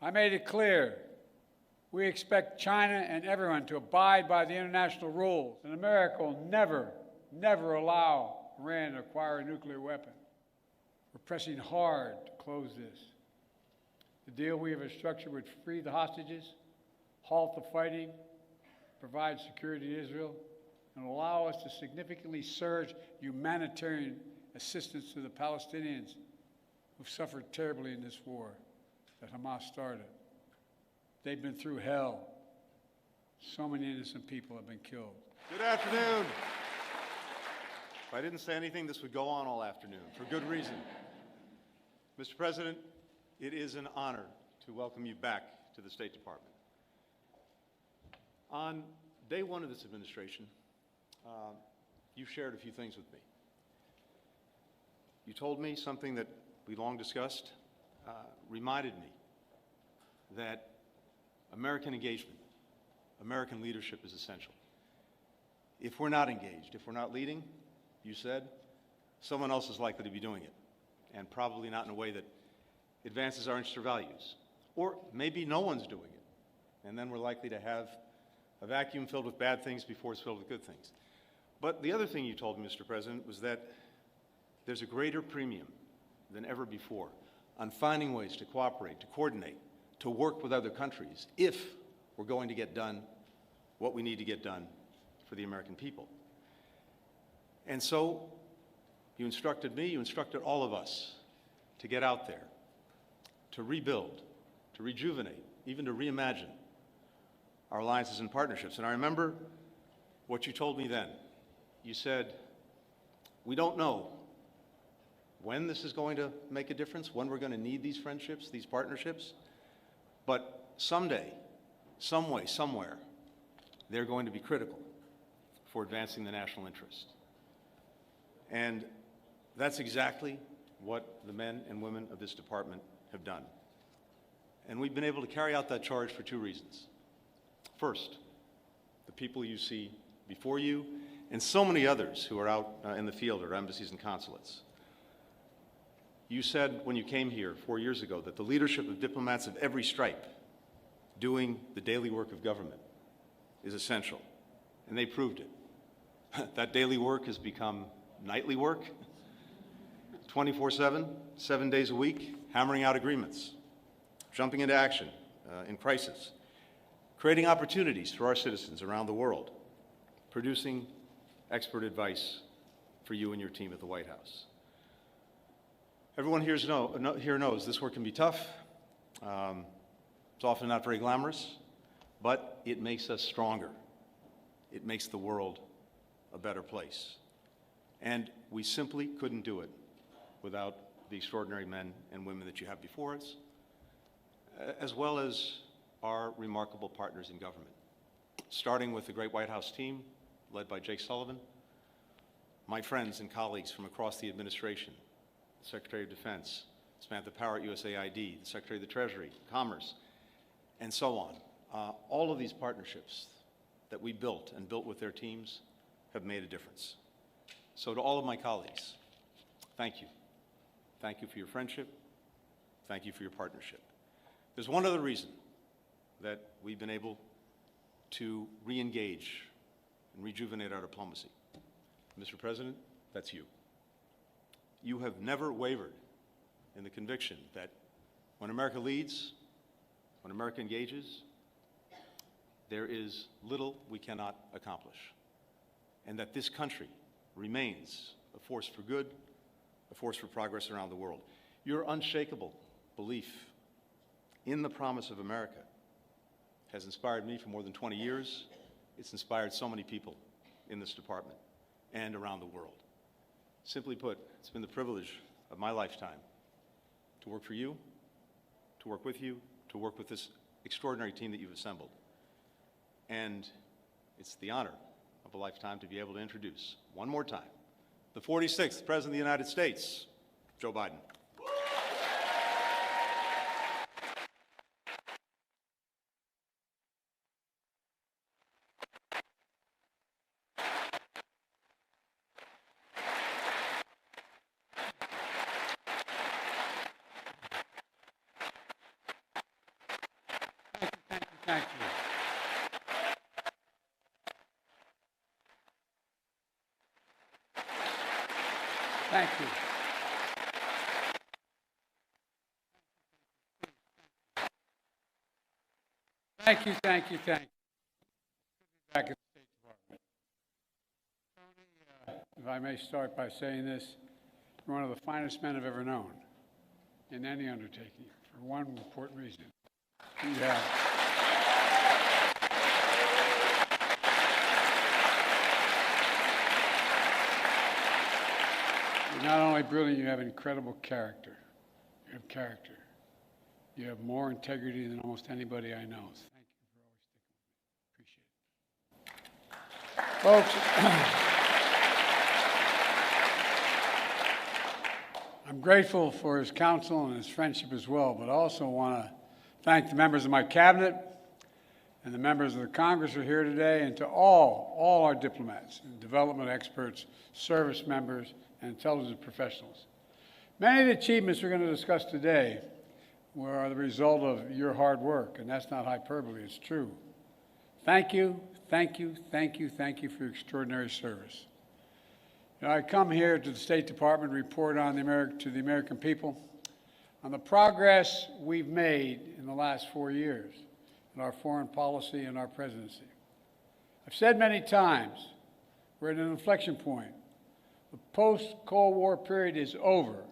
I made it clear we expect China and everyone to abide by the international rules, and America will never allow Iran to acquire a nuclear weapon. We're pressing hard to close this. The deal we have structured would free the hostages, halt the fighting, provide security to Israel, and allow us to significantly surge humanitarian assistance to the Palestinians who've suffered terribly in this war that Hamas started. They've been through hell. So many innocent people have been killed. Good afternoon. If I didn't say anything, this would go on all afternoon, for good reason. Mr. President, it is an honor to welcome you back to the State Department. On day one of this administration, you shared a few things with me. You told me something that we long discussed, reminded me that American engagement, American leadership is essential. If we're not engaged, if we're not leading, you said, someone else is likely to be doing it, and probably not in a way that advances our interests or values. Or maybe no one's doing it, and then we're likely to have a vacuum filled with bad things before it's filled with good things. But the other thing you told me, Mr. President, was that there's a greater premium than ever before on finding ways to cooperate, to coordinate, to work with other countries if we're going to get done what we need to get done for the American people. And so you instructed me, you instructed all of us to get out there, to rebuild, to rejuvenate, even to reimagine our alliances and partnerships. And I remember what you told me then. You said, we don't know when this is going to make a difference, when we're going to need these friendships, these partnerships, but someday, some way, somewhere, they're going to be critical for advancing the national interest. And that's exactly what the men and women of this department have done. And we've been able to carry out that charge for two reasons. First, the people you see before you, and so many others who are out in the field at our embassies and consulates. You said when you came here 4 years ago that the leadership of diplomats of every stripe doing the daily work of government is essential, and they proved it. That daily work has become nightly work, 24/7, 7 days a week, hammering out agreements, jumping into action in crisis, creating opportunities for our citizens around the world, producing expert advice for you and your team at the White House. Everyone here knows this work can be tough. It's often not very glamorous, but it makes us stronger. It makes the world a better place. And we simply couldn't do it without the extraordinary men and women that you have before us, as well as our remarkable partners in government, starting with the great White House team led by Jake Sullivan, my friends and colleagues from across the administration, the Secretary of Defense, Samantha Power at USAID, the Secretary of the Treasury, Commerce, and so on. All of these partnerships that we built and built with their teams have made a difference. So to all of my colleagues, thank you. Thank you for your friendship. Thank you for your partnership. There's one other reason that we've been able to re-engage and rejuvenate our diplomacy. Mr. President, that's you. You have never wavered in the conviction that when America leads, when America engages, there is little we cannot accomplish, and that this country remains a force for good, a force for progress around the world. Your unshakable belief in the promise of America has inspired me for more than 20 years. It's inspired so many people in this department and around the world. Simply put, it's been the privilege of my lifetime to work for you, to work with you, to work with this extraordinary team that you've assembled. And it's the honor of a lifetime to be able to introduce, one more time, the 46th President of the United States, Joe Biden. Thank you. Thank you. Thank you, thank you, thank you. Back at the State Department. Tony, if I may start by saying this, you're one of the finest men I've ever known in any undertaking, for one important reason. You have. You're not only brilliant, you have incredible character. You have character. You have more integrity than almost anybody I know. Thank you for always sticking with me. Appreciate it. Folks, I'm grateful for his counsel and his friendship as well, but I also want to thank the members of my cabinet and the members of the Congress who are here today, and to all our diplomats and development experts, service members, and intelligence professionals. Many of the achievements we're going to discuss today were the result of your hard work, and that's not hyperbole, it's true. Thank you, thank you, thank you, thank you for your extraordinary service. You know, I come here to the State Department to report on to the American people on the progress we've made in the last 4 years in our foreign policy and our presidency. I've said many times, we're at an inflection point. The post-Cold War period is over.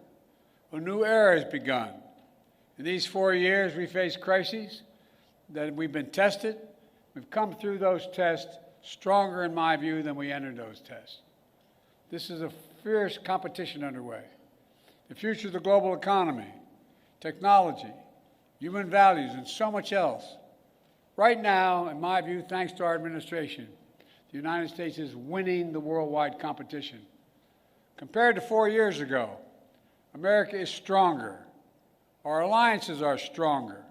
A new era has begun. In these 4 years, we faced crises that we've been tested. We've come through those tests stronger, in my view, than we entered those tests. This is a fierce competition underway. The future of the global economy, technology, human values, and so much else. Right now, in my view, thanks to our administration, the United States is winning the worldwide competition. Compared to 4 years ago, America is stronger. Our alliances are stronger.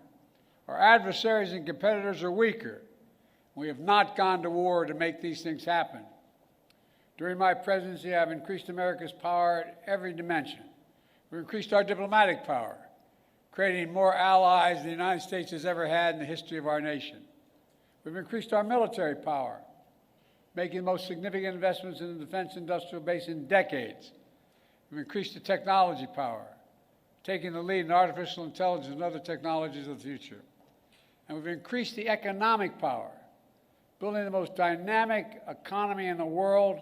Our adversaries and competitors are weaker. We have not gone to war to make these things happen. During my presidency, I've increased America's power at every dimension. We've increased our diplomatic power, creating more allies than the United States has ever had in the history of our nation. We've increased our military power, making the most significant investments in the defense industrial base in decades. We've increased the technology power, taking the lead in artificial intelligence and other technologies of the future. And we've increased the economic power, building the most dynamic economy in the world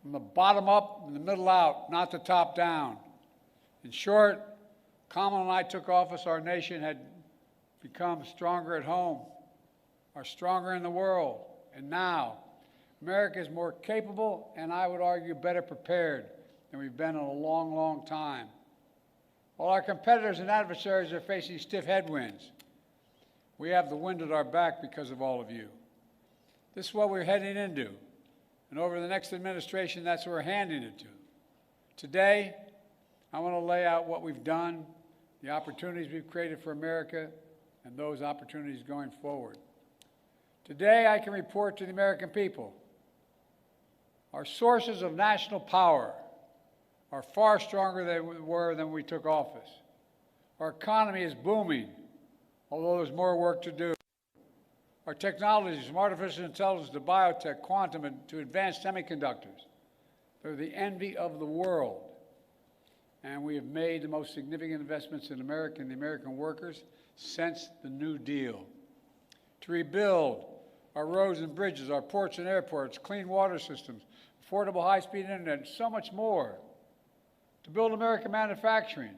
from the bottom up and the middle out, not the top down. In short, Kamala and I took office, our nation had become stronger at home, are stronger in the world. And now, America is more capable and, I would argue, better prepared than we've been in a long, long time. While our competitors and adversaries are facing stiff headwinds, we have the wind at our back because of all of you. This is what we're heading into. And over the next administration, that's what we're handing it to. Today, I want to lay out what we've done, the opportunities we've created for America, and those opportunities going forward. Today, I can report to the American people our sources of national power are far stronger than they were when we took office. Our economy is booming, although there's more work to do. Our technologies, from artificial intelligence to biotech, quantum, and to advanced semiconductors, they're the envy of the world. And we have made the most significant investments in America and the American workers since the New Deal. To rebuild our roads and bridges, our ports and airports, clean water systems, affordable high-speed internet, and so much more. To build American manufacturing,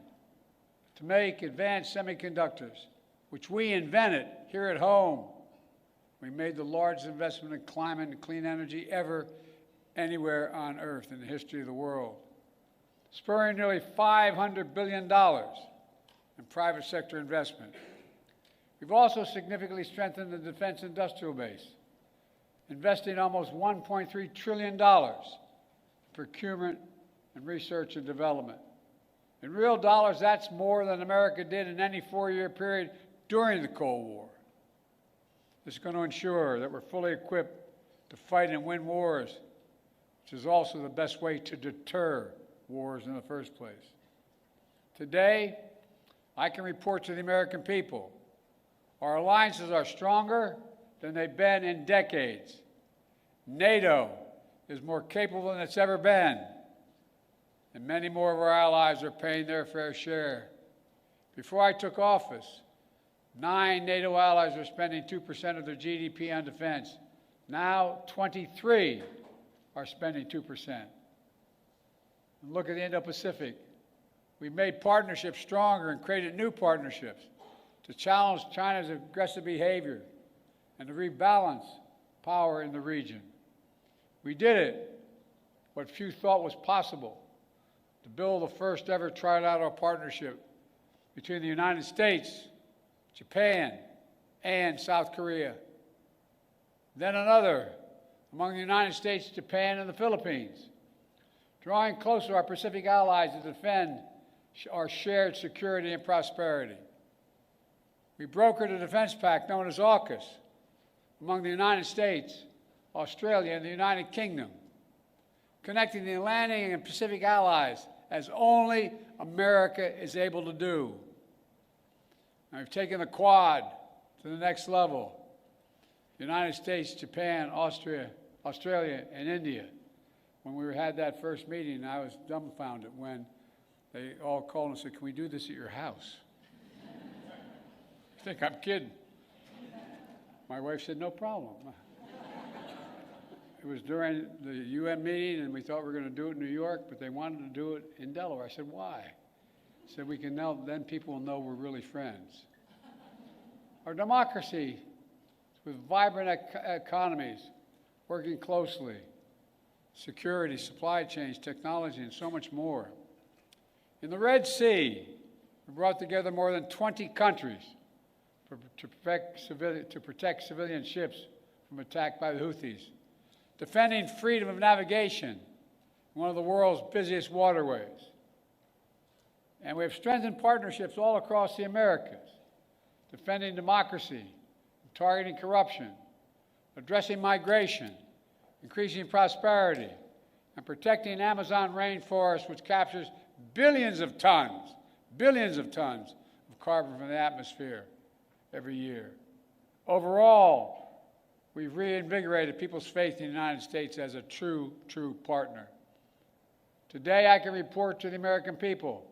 to make advanced semiconductors, which we invented here at home. We made the largest investment in climate and clean energy ever anywhere on Earth in the history of the world, spurring nearly $500 billion in private sector investment. We've also significantly strengthened the defense industrial base, investing almost $1.3 trillion in procurement and research and development. In real dollars, that's more than America did in any 4-year period during the Cold War. This is going to ensure that we're fully equipped to fight and win wars, which is also the best way to deter wars in the first place. Today, I can report to the American people Our alliances are stronger than they've been in decades. NATO is more capable than it's ever been, and many more of our allies are paying their fair share. Before I took office, 9 NATO allies were spending 2% of their GDP on defense. Now 23 are spending 2%. And look at the Indo-Pacific. We've made partnerships stronger and created new partnerships to challenge China's aggressive behavior and to rebalance power in the region. We did it, what few thought was possible, to build the first ever trilateral partnership between the United States, Japan, and South Korea. Then another among the United States, Japan, and the Philippines, drawing closer our Pacific allies to defend our shared security and prosperity. We brokered a defense pact known as AUKUS among the United States, Australia, and the United Kingdom, connecting the Atlantic and Pacific allies as only America is able to do. And we've taken the Quad to the next level. The United States, Japan, Australia, and India. When we had that first meeting, I was dumbfounded when they all called and said, "Can we do this at your house?" I think I'm kidding. My wife said, "No problem." It was during the UN meeting, and we thought we were going to do it in New York, but they wanted to do it in Delaware. I said, "Why?" I said, "We can know, then people will know we're really friends." Our democracy, with vibrant economies, working closely, security, supply chains, technology, and so much more. In the Red Sea, we brought together more than 20 countries to protect civilian ships from attack by the Houthis, defending freedom of navigation in one of the world's busiest waterways. And we have strengthened partnerships all across the Americas, defending democracy, targeting corruption, addressing migration, increasing prosperity, and protecting Amazon rainforest, which captures billions of tons of carbon from the atmosphere every year. Overall, we've reinvigorated people's faith in the United States as a true partner. Today, I can report to the American people,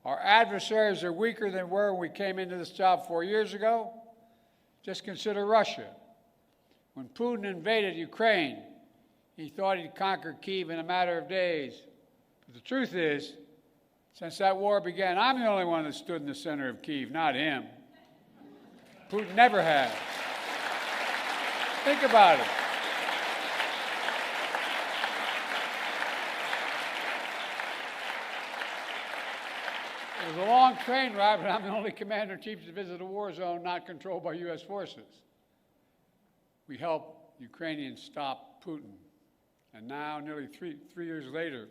our adversaries are weaker than we were when we came into this job 4 years ago. Just consider Russia. When Putin invaded Ukraine, he thought he'd conquer Kyiv in a matter of days. But the truth is, since that war began, I'm the only one that stood in the center of Kyiv, not him. Putin never has. Think about it. It was a long train ride, but I'm the only commander-in-chief to visit a war zone not controlled by U.S. forces. We helped Ukrainians stop Putin. And now, nearly three years later,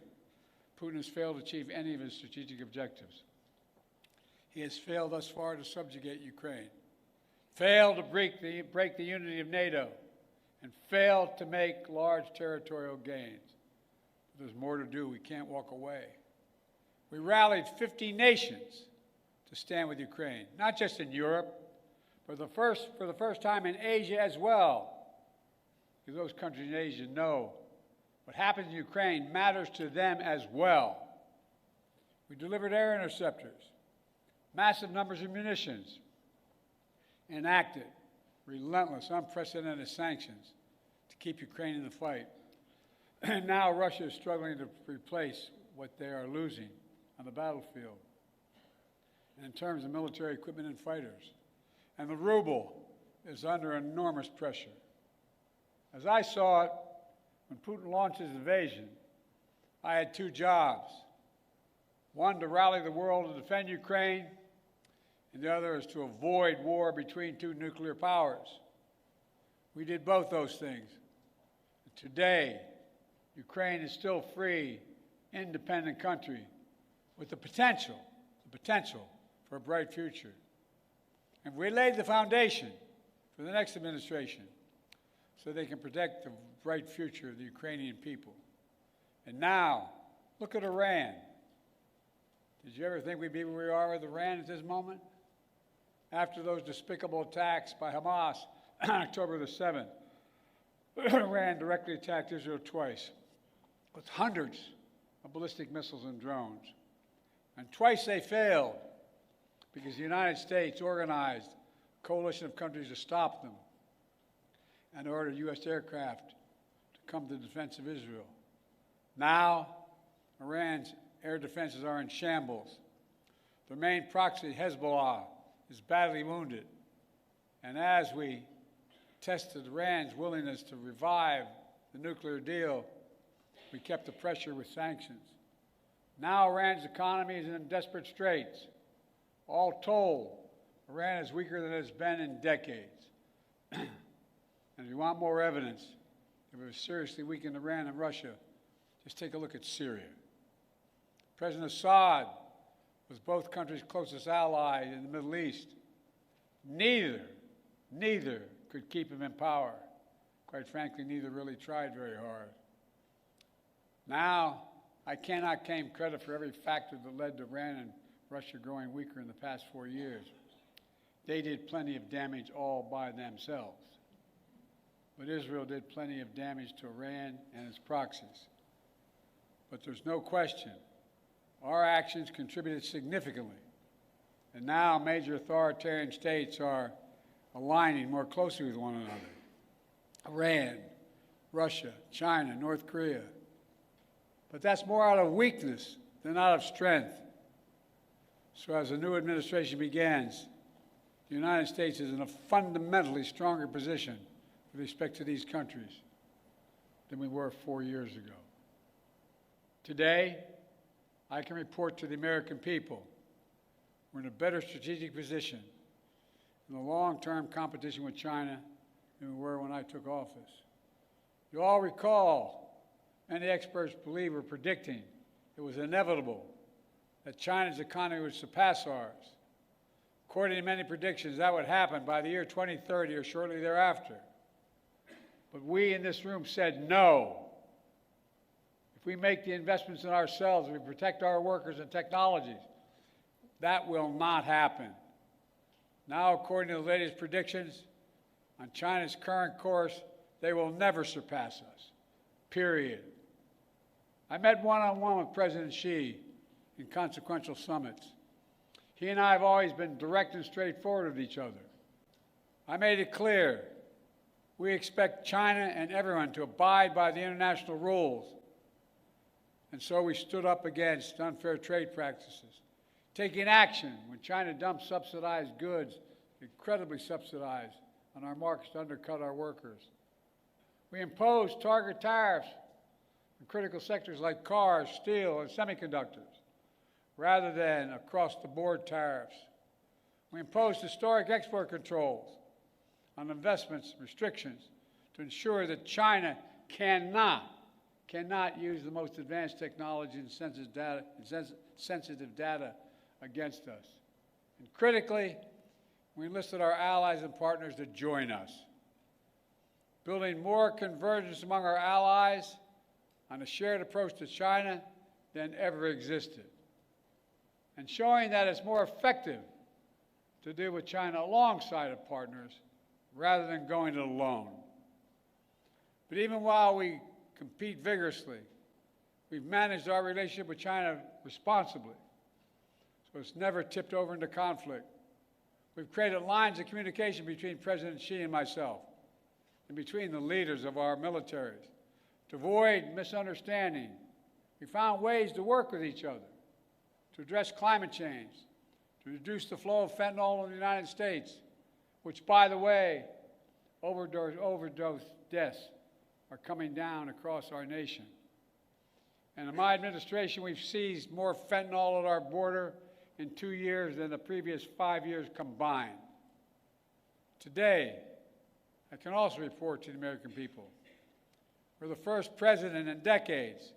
Putin has failed to achieve any of his strategic objectives. He has failed thus far to subjugate Ukraine, failed to break the unity of NATO, and failed to make large territorial gains. But there's more to do. We can't walk away. We rallied 50 nations to stand with Ukraine, not just in Europe, but for the first time in Asia as well. Because those countries in Asia know what happens in Ukraine matters to them as well. We delivered air interceptors, massive numbers of munitions, enacted relentless, unprecedented sanctions to keep Ukraine in the fight. And now Russia is struggling to replace what they are losing on the battlefield and in terms of military equipment and fighters. And the ruble is under enormous pressure. As I saw it, when Putin launched his invasion, I had 2 jobs. One, to rally the world to defend Ukraine, and the other is to avoid war between 2 nuclear powers. We did both those things. Today, Ukraine is still a free, independent country with the potential for a bright future. And we laid the foundation for the next administration so they can protect the bright future of the Ukrainian people. And now, look at Iran. Did you ever think we'd be where we are with Iran at this moment? after those despicable attacks by Hamas on October the 7th, Iran directly attacked Israel twice with hundreds of ballistic missiles and drones. And twice they failed because the United States organized a coalition of countries to stop them and ordered U.S. aircraft to come to the defense of Israel. Now, Iran's air defenses are in shambles. Their main proxy, Hezbollah, is badly wounded. And as we tested Iran's willingness to revive the nuclear deal, we kept the pressure with sanctions. Now Iran's economy is in desperate straits. All told, Iran is weaker than it has been in decades. And if you want more evidence that we've seriously weakened Iran and Russia, just take a look at Syria. President Assad was both countries' closest ally in the Middle East. Neither could keep him in power. Quite frankly, neither really tried very hard. Now, I cannot claim credit for every factor that led to Iran and Russia growing weaker in the past 4 years. They did plenty of damage all by themselves. But Israel did plenty of damage to Iran and its proxies. But there's no question, our actions contributed significantly. And now major authoritarian states are aligning more closely with one another. Iran, Russia, China, North Korea. But that's more out of weakness than out of strength. So as the new administration begins, the United States is in a fundamentally stronger position with respect to these countries than we were 4 years ago. Today, I can report to the American people we're in a better strategic position in the long-term competition with China than we were when I took office. You all recall, many experts believe were predicting it was inevitable that China's economy would surpass ours. According to many predictions, that would happen by the year 2030 or shortly thereafter. But we in this room said no. If we make the investments in ourselves, we protect our workers and technologies, that will not happen. Now, according to the latest predictions, on China's current course, they will never surpass us, period. I met one-on-one with President Xi in consequential summits. He and I have always been direct and straightforward with each other. I made it clear we expect China and everyone to abide by the international rules. And so we stood up against unfair trade practices, taking action when China dumped subsidized goods, incredibly subsidized, on our markets to undercut our workers. We imposed target tariffs in critical sectors like cars, steel, and semiconductors, rather than across-the-board tariffs. We imposed historic export controls on investments, restrictions, to ensure that China cannot use the most advanced technology and sensitive data against us. And critically, we enlisted our allies and partners to join us, building more convergence among our allies on a shared approach to China than ever existed, and showing that it's more effective to deal with China alongside of partners rather than going it alone. But even while we compete vigorously, we've managed our relationship with China responsibly, so it's never tipped over into conflict. We've created lines of communication between President Xi and myself, and between the leaders of our militaries, to avoid misunderstanding. We found ways to work with each other, to address climate change, to reduce the flow of fentanyl in the United States, which, by the way, overdose deaths are coming down across our nation. And in my administration, we've seized more fentanyl at our border in 2 years than the previous 5 years combined. Today, I can also report to the American people, we're the first president in decades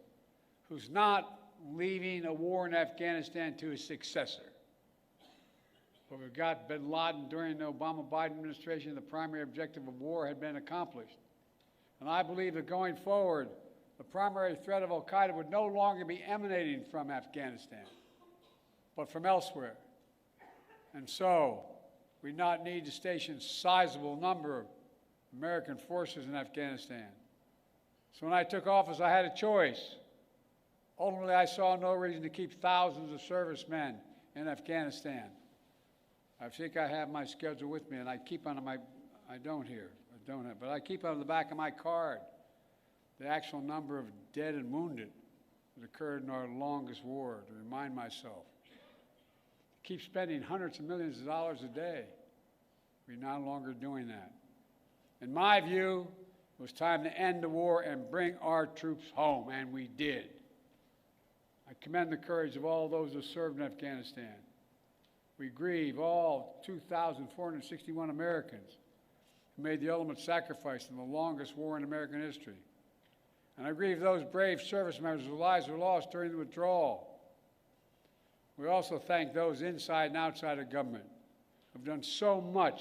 who's not leaving a war in Afghanistan to his successor. But we've got bin Laden during the Obama-Biden administration. The primary objective of war had been accomplished. And I believe that going forward, the primary threat of al-Qaeda would no longer be emanating from Afghanistan, but from elsewhere. And so, we not need to station sizable number of American forces in Afghanistan. So when I took office, I had a choice. Ultimately, I saw no reason to keep thousands of servicemen in Afghanistan. I think I have my schedule with me, and I keep on my, I don't here, I don't have, but I keep on the back of my card the actual number of dead and wounded that occurred in our longest war to remind myself. Keep spending hundreds of millions of dollars a day. We're no longer doing that. In my view, it was time to end the war and bring our troops home, and we did. I commend the courage of all those who served in Afghanistan. We grieve all 2,461 Americans who made the ultimate sacrifice in the longest war in American history. And I grieve those brave service members whose lives were lost during the withdrawal. We also thank those inside and outside of government who have done so much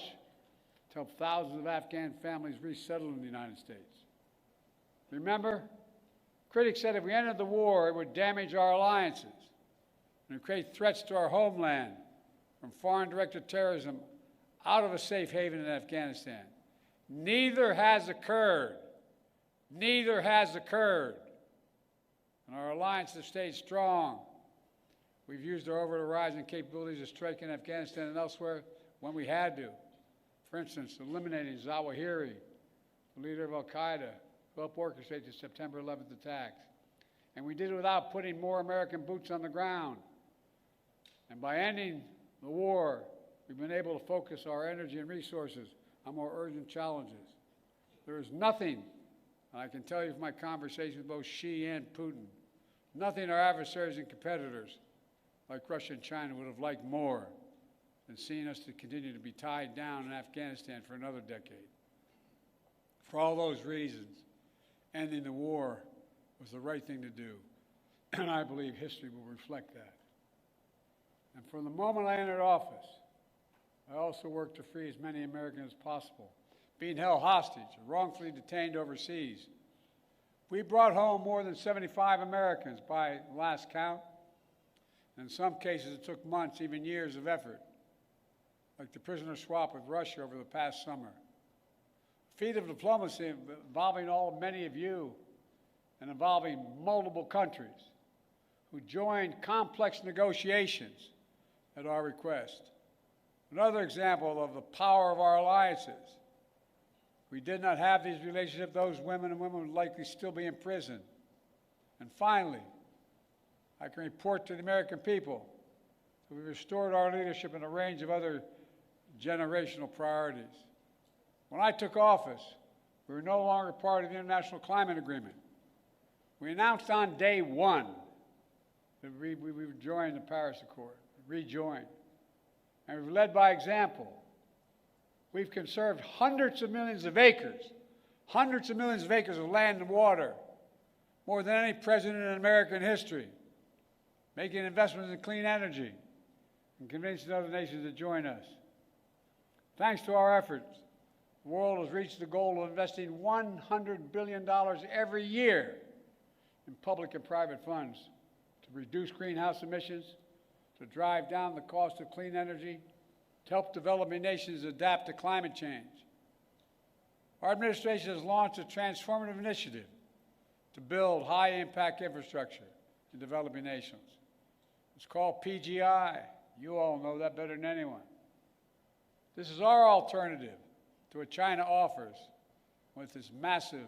to help thousands of Afghan families resettle in the United States. Remember, critics said if we ended the war, it would damage our alliances and create threats to our homeland from foreign-directed terrorism out of a safe haven in Afghanistan. Neither has occurred. Neither has occurred. And our alliance has stayed strong. We've used our over-the-horizon capabilities to strike in Afghanistan and elsewhere when we had to. For instance, eliminating Zawahiri, the leader of al-Qaeda, who helped orchestrate the September 11th attacks. And we did it without putting more American boots on the ground. And by ending the war, we've been able to focus our energy and resources on more urgent challenges. There is nothing, and I can tell you from my conversations with both Xi and Putin, nothing our adversaries and competitors like Russia and China would have liked more than seeing us to continue to be tied down in Afghanistan for another decade. For all those reasons, ending the war was the right thing to do, and I believe history will reflect that. And from the moment I entered office, I also worked to free as many Americans as possible being held hostage or wrongfully detained overseas. We brought home more than 75 Americans by last count. In some cases, it took months, even years of effort, like the prisoner swap with Russia over the past summer. A feat of diplomacy involving many of you and involving multiple countries who joined complex negotiations at our request. Another example of the power of our alliances. If we did not have these relationships, those women and women would likely still be in prison. And finally, I can report to the American people that we restored our leadership in a range of other generational priorities. When I took office, we were no longer part of the International Climate Agreement. We announced on day one that we would join the Paris Accord, rejoin. And we've led by example. We've conserved hundreds of millions of acres of land and water, more than any president in American history, making investments in clean energy and convincing other nations to join us. Thanks to our efforts, the world has reached the goal of investing $100 billion every year in public and private funds to reduce greenhouse emissions, to drive down the cost of clean energy, to help developing nations adapt to climate change. Our administration has launched a transformative initiative to build high-impact infrastructure in developing nations. It's called PGI. You all know that better than anyone. This is our alternative to what China offers with its massive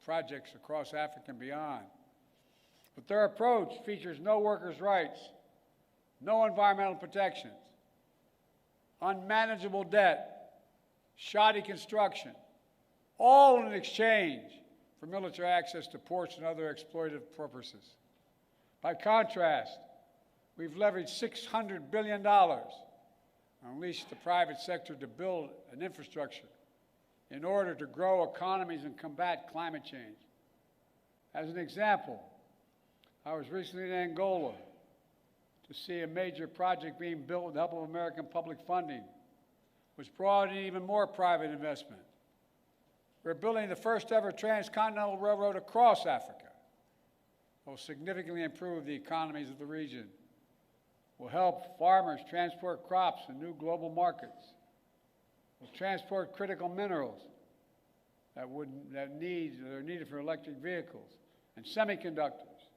projects across Africa and beyond. But their approach features no workers' rights, no environmental protections, unmanageable debt, shoddy construction, all in exchange for military access to ports and other exploitative purposes. By contrast, we've leveraged $600 billion and unleashed the private sector to build an infrastructure in order to grow economies and combat climate change. As an example, I was recently in Angola to see a major project being built with the help of American public funding, which brought in even more private investment. We're building the first ever transcontinental railroad across Africa. It will significantly improve the economies of the region, will help farmers transport crops in new global markets, will transport critical minerals that are needed for electric vehicles and semiconductors.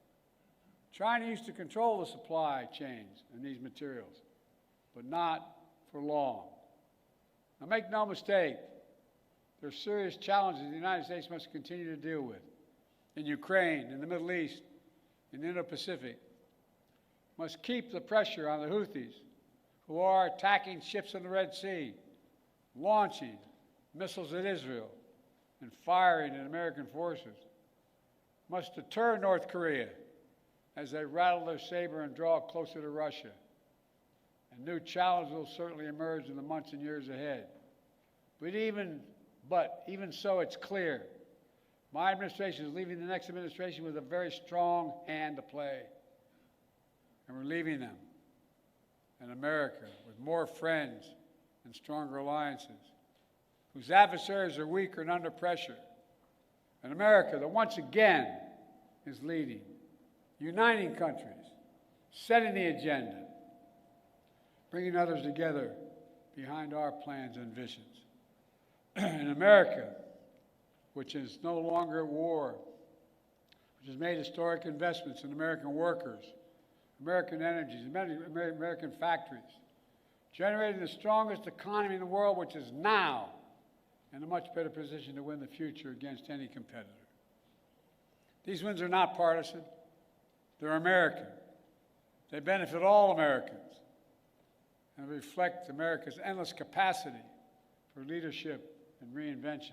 China used to control the supply chains in these materials, but not for long. Now, make no mistake, there are serious challenges the United States must continue to deal with in Ukraine, in the Middle East, in the Indo-Pacific. Must keep the pressure on the Houthis, who are attacking ships in the Red Sea, launching missiles at Israel, and firing at American forces. Must deter North Korea as they rattle their saber and draw closer to Russia. And new challenges will certainly emerge in the months and years ahead. But even so, it's clear my administration is leaving the next administration with a very strong hand to play. And we're leaving them in America with more friends and stronger alliances, whose adversaries are weaker and under pressure. An America that once again is leading, uniting countries, setting the agenda, bringing others together behind our plans and visions. An America which is no longer at war, which has made historic investments in American workers, American energies, American factories, generating the strongest economy in the world, which is now in a much better position to win the future against any competitor. These wins are not partisan. They're American. They benefit all Americans and reflect America's endless capacity for leadership and reinvention.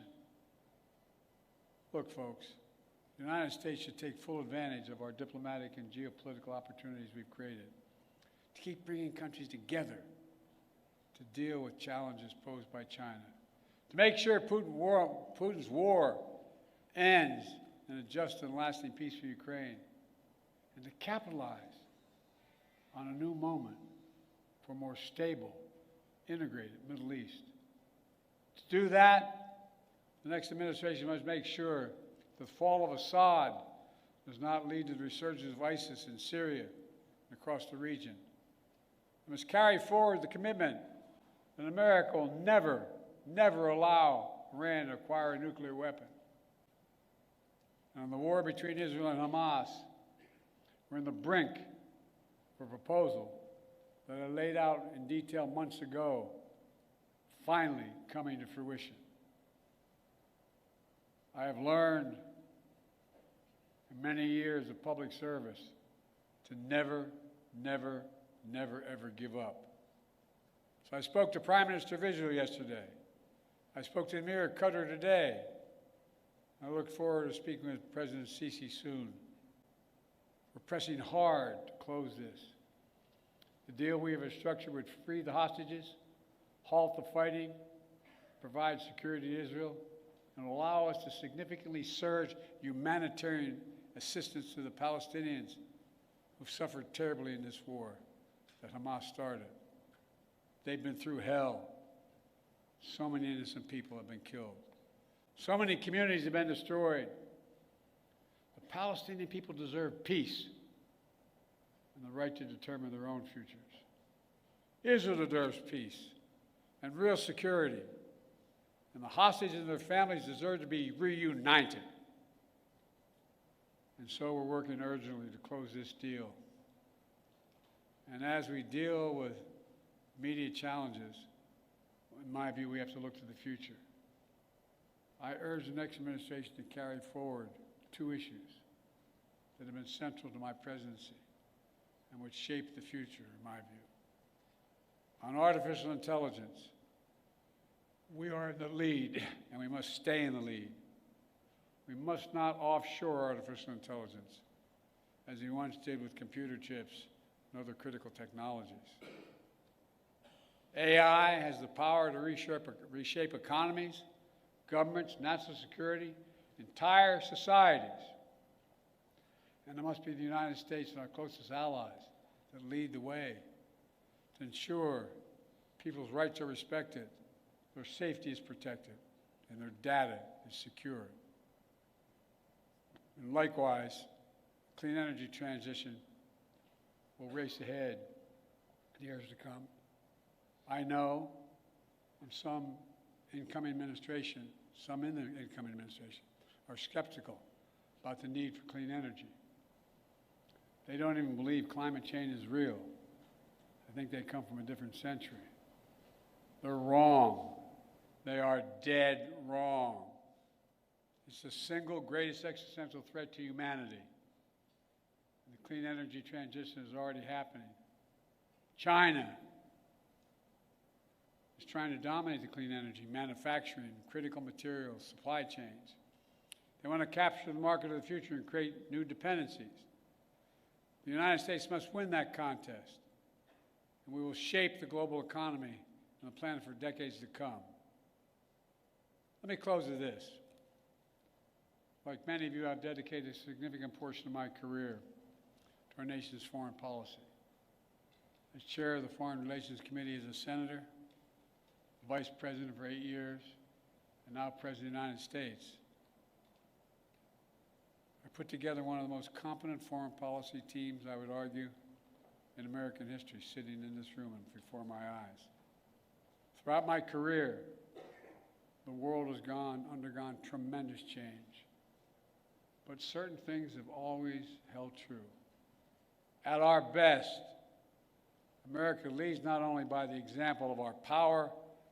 Look, folks, the United States should take full advantage of our diplomatic and geopolitical opportunities we've created to keep bringing countries together to deal with challenges posed by China, to make sure Putin's war ends in a just and lasting peace for Ukraine, and to capitalize on a new moment for a more stable, integrated Middle East. To do that, the next administration must make sure the fall of Assad does not lead to the resurgence of ISIS in Syria and across the region. It must carry forward the commitment that America will never, never allow Iran to acquire a nuclear weapon. And on the war between Israel and Hamas, we're on the brink of a proposal that I laid out in detail months ago, finally coming to fruition. I have learned in many years of public service to never, never, never, ever give up. So I spoke to Prime Minister of Israel yesterday. I spoke to Emir of Qatar today. I look forward to speaking with President Sisi soon. We're pressing hard to close this. The deal we have structured would free the hostages, halt the fighting, provide security to Israel, and allow us to significantly surge humanitarian assistance to the Palestinians who've suffered terribly in this war that Hamas started. They've been through hell. So many innocent people have been killed. So many communities have been destroyed. The Palestinian people deserve peace and the right to determine their own futures. Israel deserves peace and real security. And the hostages and their families deserve to be reunited. And so we're working urgently to close this deal. And as we deal with immediate challenges, in my view, we have to look to the future. I urge the next administration to carry forward two issues that have been central to my presidency and which shape the future, in my view. On artificial intelligence, we are in the lead, and we must stay in the lead. We must not offshore artificial intelligence, as we once did with computer chips and other critical technologies. AI has the power to reshape economies, governments, national security, entire societies. And it must be the United States and our closest allies that lead the way to ensure people's rights are respected, their safety is protected, and their data is secure. And likewise, clean energy transition will race ahead in the years to come. I know, and some incoming administration, some in the incoming administration, are skeptical about the need for clean energy. They don't even believe climate change is real. I think they come from a different century. They're wrong. They are dead wrong. It's the single greatest existential threat to humanity. The clean energy transition is already happening. China is trying to dominate the clean energy, manufacturing, critical materials, supply chains. They want to capture the market of the future and create new dependencies. The United States must win that contest, and we will shape the global economy and the planet for decades to come. Let me close with this. Like many of you, I've dedicated a significant portion of my career to our nation's foreign policy. As chair of the Foreign Relations Committee as a senator, vice president for 8 years, and now president of the United States, I put together one of the most competent foreign policy teams, I would argue, in American history, sitting in this room and before my eyes. Throughout my career, the world has undergone tremendous change. But certain things have always held true. At our best, America leads not only by the example of our power,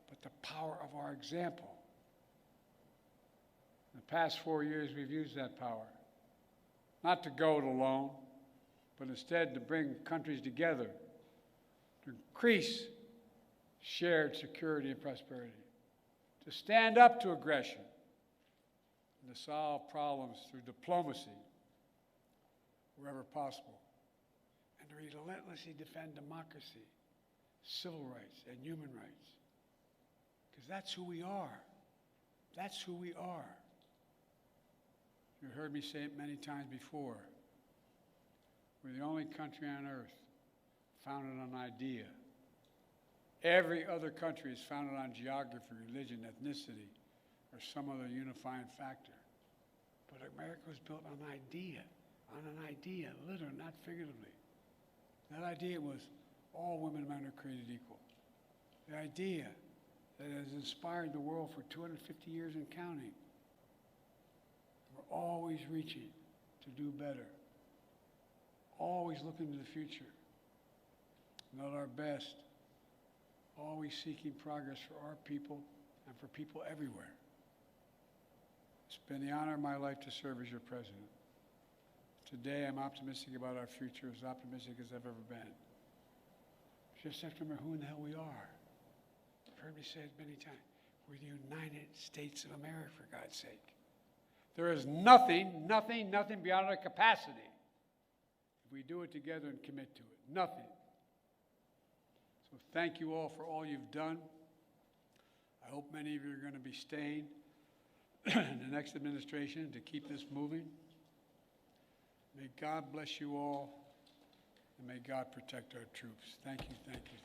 but the power of our example. In the past 4 years, we've used that power, not to go it alone, but instead to bring countries together, to increase shared security and prosperity, to stand up to aggression, and to solve problems through diplomacy wherever possible, and to relentlessly defend democracy, civil rights, and human rights. Because that's who we are. That's who we are. You've heard me say it many times before. We're the only country on earth founded on idea. Every other country is founded on geography, religion, ethnicity, or some other unifying factor. But America was built on an idea, literally, not figuratively. That idea was all women and men are created equal. The idea that has inspired the world for 250 years and counting. We're always reaching to do better, always looking to the future, and at our best, always seeking progress for our people and for people everywhere. It's been the honor of my life to serve as your president. Today, I'm optimistic about our future, as optimistic as I've ever been. Just have to remember who in the hell we are. You've heard me say it many times. We're the United States of America, for God's sake. There is nothing beyond our capacity if we do it together and commit to it. Nothing. So thank you all for all you've done. I hope many of you are going to be staying in the next administration to keep this moving. May God bless you all, and may God protect our troops. Thank you, thank you.